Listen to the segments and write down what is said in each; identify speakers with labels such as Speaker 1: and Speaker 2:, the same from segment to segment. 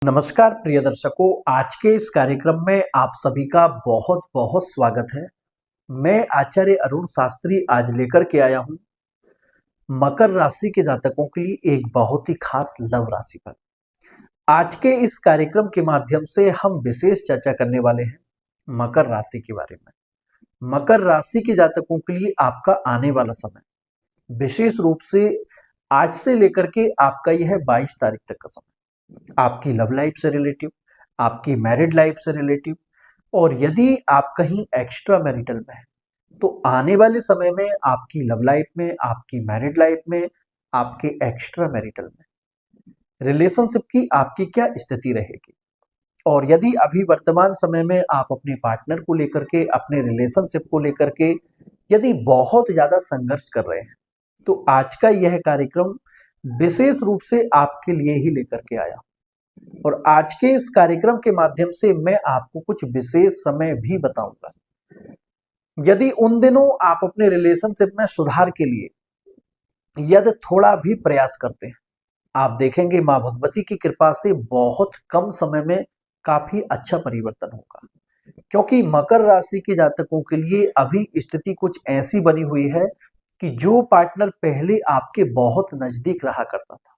Speaker 1: नमस्कार प्रिय दर्शकों, आज के इस कार्यक्रम में आप सभी का बहुत बहुत स्वागत है। मैं आचार्य अरुण शास्त्री आज लेकर के आया हूं मकर राशि के जातकों के लिए एक बहुत ही खास लव राशि पर। आज के इस कार्यक्रम के माध्यम से हम विशेष चर्चा करने वाले हैं मकर राशि के बारे में। मकर राशि के जातकों के लिए आपका आने वाला समय, विशेष रूप से आज से लेकर के आपका यह 22 तारीख तक का समय, आपकी लव लाइफ से रिलेटिव, आपकी मैरिड लाइफ से रिलेटिव, और यदि आप कहीं एक्स्ट्रा मैरिटल में है तो आने वाले समय में आपकी लव लाइफ में, आपकी मैरिड लाइफ में, आपके एक्स्ट्रा मैरिटल में रिलेशनशिप की आपकी क्या स्थिति रहेगी। और यदि अभी वर्तमान समय में आप अपने पार्टनर को लेकर के, अपने रिलेशनशिप को लेकर के यदि बहुत ज्यादा संघर्ष कर रहे हैं तो आज का यह कार्यक्रम विशेष रूप से आपके लिए ही लेकर के आया। और आज के इस कार्यक्रम के माध्यम से मैं आपको कुछ विशेष समय भी बताऊंगा। यदि उन दिनों आप अपने रिलेशनशिप में सुधार के लिए यदि थोड़ा भी प्रयास करते हैं, आप देखेंगे मां भगवती की कृपा से बहुत कम समय में काफी अच्छा परिवर्तन होगा। क्योंकि मकर राशि के जातकों के लिए अभी स्थिति कुछ ऐसी बनी हुई है कि जो पार्टनर पहले आपके बहुत नजदीक रहा करता था,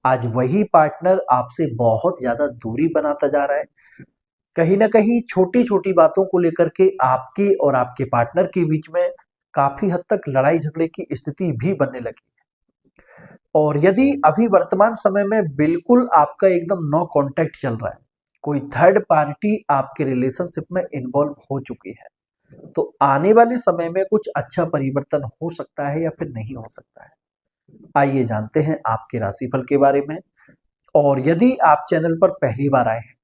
Speaker 1: आज वही पार्टनर आपसे बहुत ज्यादा दूरी बनाता जा रहा है। कहीं ना कहीं छोटी छोटी बातों को लेकर के आपके और आपके पार्टनर के बीच में काफी हद तक लड़ाई झगड़े की स्थिति भी बनने लगी है। और यदि अभी वर्तमान समय में बिल्कुल आपका एकदम नो कांटेक्ट चल रहा है, कोई थर्ड पार्टी आपके रिलेशनशिप में इन्वॉल्व हो चुकी है, तो आने वाले समय में कुछ अच्छा परिवर्तन हो सकता है या फिर नहीं हो सकता है। आइए जानते हैं आपके राशिफल के बारे में। और यदि आप चैनल पर पहली बार आए हैं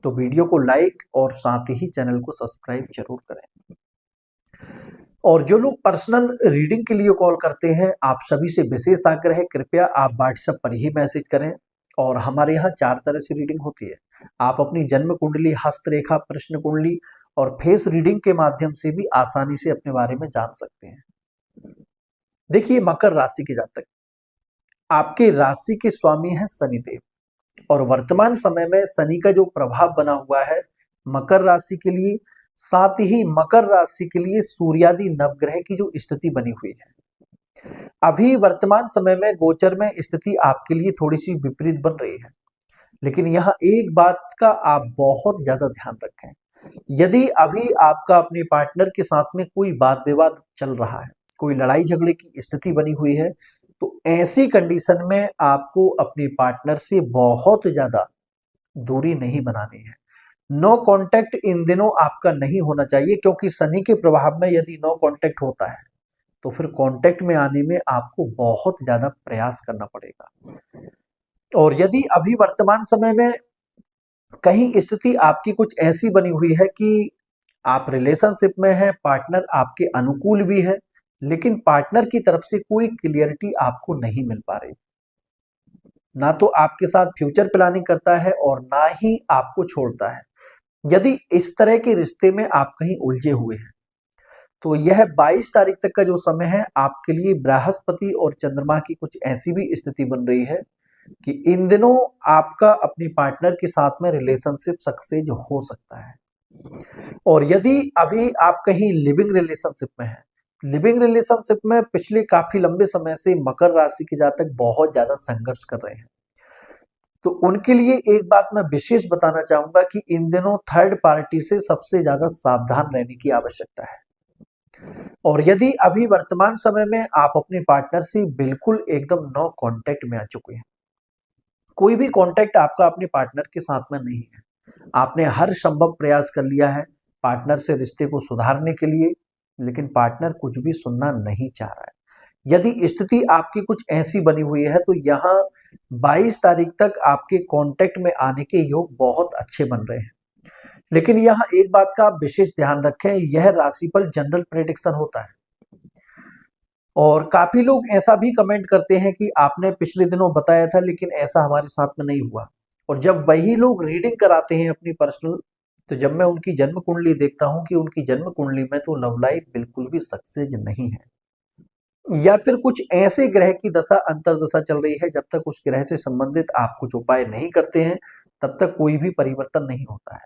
Speaker 1: तो वीडियो को लाइक और साथ ही चैनल को सब्सक्राइब जरूर करें। और जो लोग पर्सनल रीडिंग के लिए कॉल करते हैं, आप सभी से विशेष आग्रह है, कृपया आप व्हाट्सएप पर ही मैसेज करें। और हमारे यहाँ 4 तरह से रीडिंग होती है। आप अपनी जन्म कुंडली, हस्तरेखा, प्रश्न कुंडली और फेस रीडिंग के माध्यम से भी आसानी से अपने बारे में जान सकते हैं। देखिए, मकर राशि के जातक, आपके राशि के स्वामी है शनिदेव, और वर्तमान समय में शनि का जो प्रभाव बना हुआ है मकर राशि के लिए, साथ ही मकर राशि के लिए सूर्यादि नवग्रह की जो स्थिति बनी हुई है, अभी वर्तमान समय में गोचर में स्थिति आपके लिए थोड़ी सी विपरीत बन रही है। लेकिन यहाँ एक बात का आप बहुत ज्यादा ध्यान रखें, यदि अभी आपका अपने पार्टनर के साथ में कोई वाद विवाद चल रहा है, कोई लड़ाई झगड़े की स्थिति बनी हुई है, तो ऐसी कंडीशन में आपको अपने पार्टनर से बहुत ज्यादा दूरी नहीं बनानी है। नो कांटेक्ट इन दिनों आपका नहीं होना चाहिए, क्योंकि शनि के प्रभाव में यदि नो कांटेक्ट होता है तो फिर कांटेक्ट में आने में आपको बहुत ज्यादा प्रयास करना पड़ेगा। और यदि अभी वर्तमान समय में कहीं स्थिति आपकी कुछ ऐसी बनी हुई है कि आप रिलेशनशिप में हैं, पार्टनर आपके अनुकूल भी है, लेकिन पार्टनर की तरफ से कोई क्लियरिटी आपको नहीं मिल पा रही, ना तो आपके साथ फ्यूचर प्लानिंग करता है और ना ही आपको छोड़ता है, यदि इस तरह के रिश्ते में आप कहीं उलझे हुए हैं, तो यह 22 तारीख तक का जो समय है आपके लिए बृहस्पति और चंद्रमा की कुछ ऐसी भी स्थिति बन रही है कि इन दिनों आपका अपने पार्टनर के साथ में रिलेशनशिप सक्सेस हो सकता है। और यदि अभी आप कहीं लिविंग रिलेशनशिप में हैं, लिविंग रिलेशनशिप में पिछले काफी लंबे समय से मकर राशि के जातक बहुत ज्यादा संघर्ष कर रहे हैं, तो उनके लिए एक बात मैं विशेष बताना चाहूंगा कि इन दिनों थर्ड पार्टी से सबसे ज्यादा सावधान रहने की आवश्यकता है। और यदि अभी वर्तमान समय में आप अपने पार्टनर से बिल्कुल एकदम नो कांटेक्ट में आ चुके हैं, कोई भी कांटेक्ट आपका अपने पार्टनर के साथ में नहीं है, आपने हर संभव प्रयास कर लिया है पार्टनर से रिश्ते को सुधारने के लिए, लेकिन पार्टनर कुछ भी सुनना नहीं चाह रहा है, यदि स्थिति आपकी कुछ ऐसी बनी हुई है, तो यहाँ 22 तारीख तक आपके कांटेक्ट में आने के योग बहुत अच्छे बन रहे हैं। लेकिन यहाँ एक बात का आप विशेष ध्यान रखें, यह राशिफल जनरल प्रेडिक्शन होता है। और काफी लोग ऐसा भी कमेंट करते हैं कि आपने पिछले दिनों बताया था लेकिन ऐसा हमारे साथ में नहीं हुआ। और जब वही लोग रीडिंग कराते हैं अपनी पर्सनल, तो जब मैं उनकी जन्म कुंडली देखता हूं कि उनकी जन्म कुंडली में तो लव लाइफ बिल्कुल भी सक्सेस नहीं है, या फिर कुछ ऐसे ग्रह की दशा अंतरदशा चल रही है, जब तक उस ग्रह से संबंधित आप कुछ उपाय नहीं करते हैं तब तक कोई भी परिवर्तन नहीं होता है,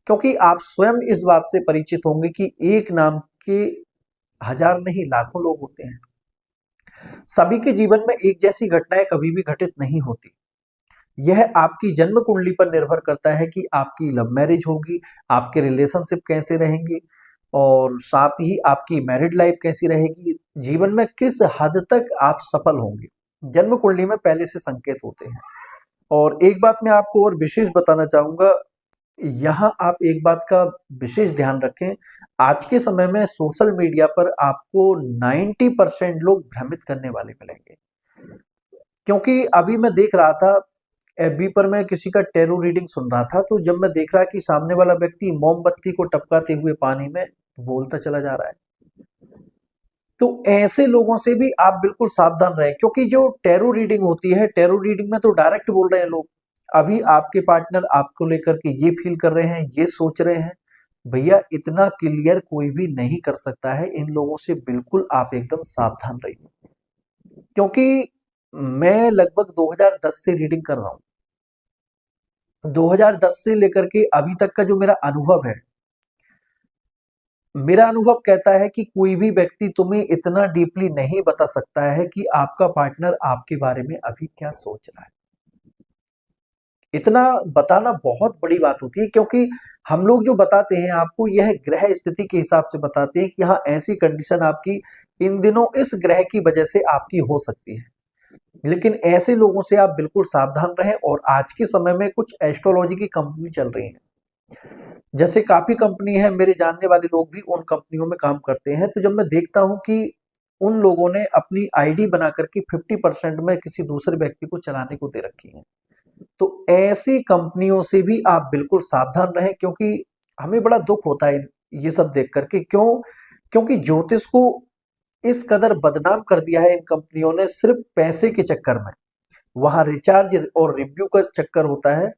Speaker 1: क्योंकि आप स्वयं इस बात से परिचित होंगे कि एक नाम के हजार नहीं लाखों लोग होते हैं। सभी के जीवन में एक जैसी घटनाएं कभी भी घटित नहीं होती। यह आपकी जन्म कुंडली पर निर्भर करता है कि आपकी लव मैरिज होगी, आपके रिलेशनशिप कैसे रहेंगे, और साथ ही आपकी मैरिड लाइफ कैसी रहेगी, जीवन में किस हद तक आप सफल होंगे, जन्म कुंडली में पहले से संकेत होते हैं। और एक बात मैं आपको और विशेष बताना चाहूंगा, यहाँ आप एक बात का विशेष ध्यान रखें, आज के समय में सोशल मीडिया पर आपको 90% लोग भ्रमित करने वाले मिलेंगे। क्योंकि अभी मैं देख रहा था एफबी पर, मैं किसी का टैरो रीडिंग सुन रहा था, तो जब मैं देख रहा कि सामने वाला व्यक्ति मोमबत्ती को टपकाते हुए पानी में बोलता चला जा रहा है, तो ऐसे लोगों से भी आप बिल्कुल सावधान रहें। क्योंकि जो टैरो रीडिंग होती है, टैरो रीडिंग में तो डायरेक्ट बोल रहे हैं लोग, अभी आपके पार्टनर आपको लेकर के ये फील कर रहे हैं, ये सोच रहे हैं, भैया इतना क्लियर कोई भी नहीं कर सकता है। इन लोगों से बिल्कुल आप एकदम सावधान रहिए। क्योंकि मैं लगभग 2010 से रीडिंग कर रहा हूं। 2010 से लेकर के अभी तक का जो मेरा अनुभव है, मेरा अनुभव कहता है कि कोई भी व्यक्ति तुम्हें इतना डीपली नहीं बता सकता है कि आपका पार्टनर आपके बारे में अभी क्या सोच रहा है। इतना बताना बहुत बड़ी बात होती है, क्योंकि हम लोग जो बताते हैं आपको, यह ग्रह स्थिति के हिसाब से बताते हैं कि हाँ ऐसी कंडीशन आपकी इन दिनों इस ग्रह की वजह से आपकी हो सकती है। लेकिन ऐसे लोगों से आप बिल्कुल सावधान रहें। और आज के समय में कुछ एस्ट्रोलॉजी की कंपनी चल रही है, जैसे काफी कंपनी है, मेरे जानने वाले लोग भी उन कंपनियों में काम करते हैं। तो जब मैं देखता हूं कि उन लोगों ने अपनी आईडी बना करके 50% में किसी दूसरे व्यक्ति को चलाने को दे रखी है, तो ऐसी कंपनियों से भी आप बिल्कुल सावधान रहें। क्योंकि हमें बड़ा दुख होता है ये सब देख करके। क्योंकि ज्योतिष को इस कदर बदनाम कर दिया है इन कंपनियों ने, सिर्फ पैसे के चक्कर में। वहां रिचार्ज और रिव्यू का चक्कर होता है।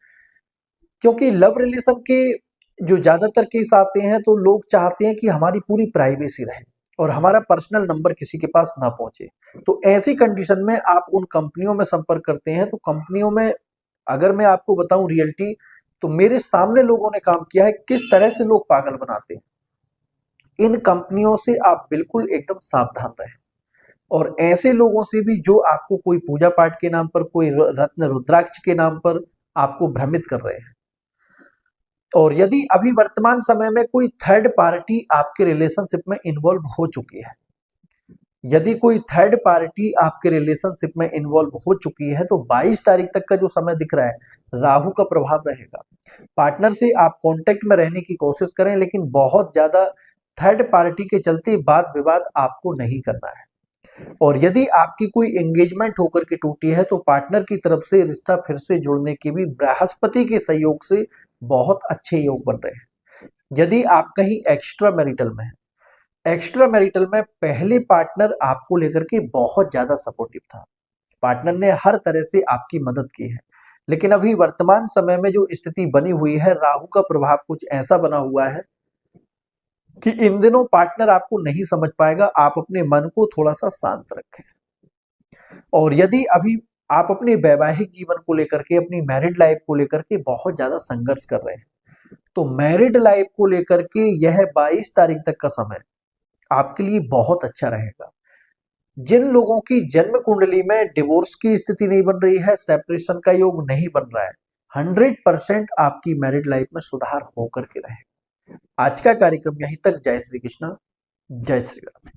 Speaker 1: क्योंकि लव रिलेशन के जो ज्यादातर केस आते हैं, तो लोग चाहते हैं कि हमारी पूरी प्राइवेसी रहे और हमारा पर्सनल नंबर किसी के पास ना पहुंचे। तो ऐसी कंडीशन में आप उन कंपनियों में संपर्क करते हैं। तो कंपनियों में अगर मैं आपको बताऊं रियलिटी, तो मेरे सामने लोगों ने काम किया है, किस तरह से लोग पागल बनाते हैं। इन कंपनियों से आप बिल्कुल एकदम सावधान रहें। और ऐसे लोगों से भी जो आपको कोई पूजा पाठ के नाम पर, कोई रत्न रुद्राक्ष के नाम पर आपको भ्रमित कर रहे हैं। और यदि अभी वर्तमान समय में कोई थर्ड पार्टी आपके रिलेशनशिप में इन्वॉल्व हो चुकी है, यदि कोई थर्ड पार्टी आपके रिलेशनशिप में इन्वॉल्व हो चुकी है, तो 22 तारीख तक का जो समय दिख रहा है, राहु का प्रभाव रहेगा। पार्टनर से आप कांटेक्ट में रहने की कोशिश करें, लेकिन बहुत ज्यादा थर्ड पार्टी के चलते वाद विवाद आपको नहीं करना है। और यदि आपकी कोई एंगेजमेंट होकर के टूटी है, तो पार्टनर की तरफ से रिश्ता फिर से जुड़ने के भी बृहस्पति के सहयोग से बहुत अच्छे योग बन रहे हैं। यदि आप कहीं एक्स्ट्रा मैरिटल में हैं, एक्स्ट्रा मैरिटल में पहले पार्टनर आपको लेकर के बहुत ज्यादा सपोर्टिव था, पार्टनर ने हर तरह से आपकी मदद की है। लेकिन अभी वर्तमान समय में जो स्थिति बनी हुई है, राहु का प्रभाव कुछ ऐसा बना हुआ है कि इन दिनों पार्टनर आपको नहीं समझ पाएगा। आप अपने मन को थोड़ा सा शांत रखें। और यदि अभी आप अपने वैवाहिक जीवन को लेकर के, अपनी मैरिड लाइफ को लेकर के बहुत ज्यादा संघर्ष कर रहे हैं, तो मैरिड लाइफ को लेकर के यह 22 तारीख तक का समय आपके लिए बहुत अच्छा रहेगा। जिन लोगों की जन्म कुंडली में डिवोर्स की स्थिति नहीं बन रही है, सेपरेशन का योग नहीं बन रहा है, 100% आपकी मैरिड लाइफ में सुधार होकर के रहेगा। आज का कार्यक्रम यहीं तक। जय श्री कृष्णा, जय श्री राम।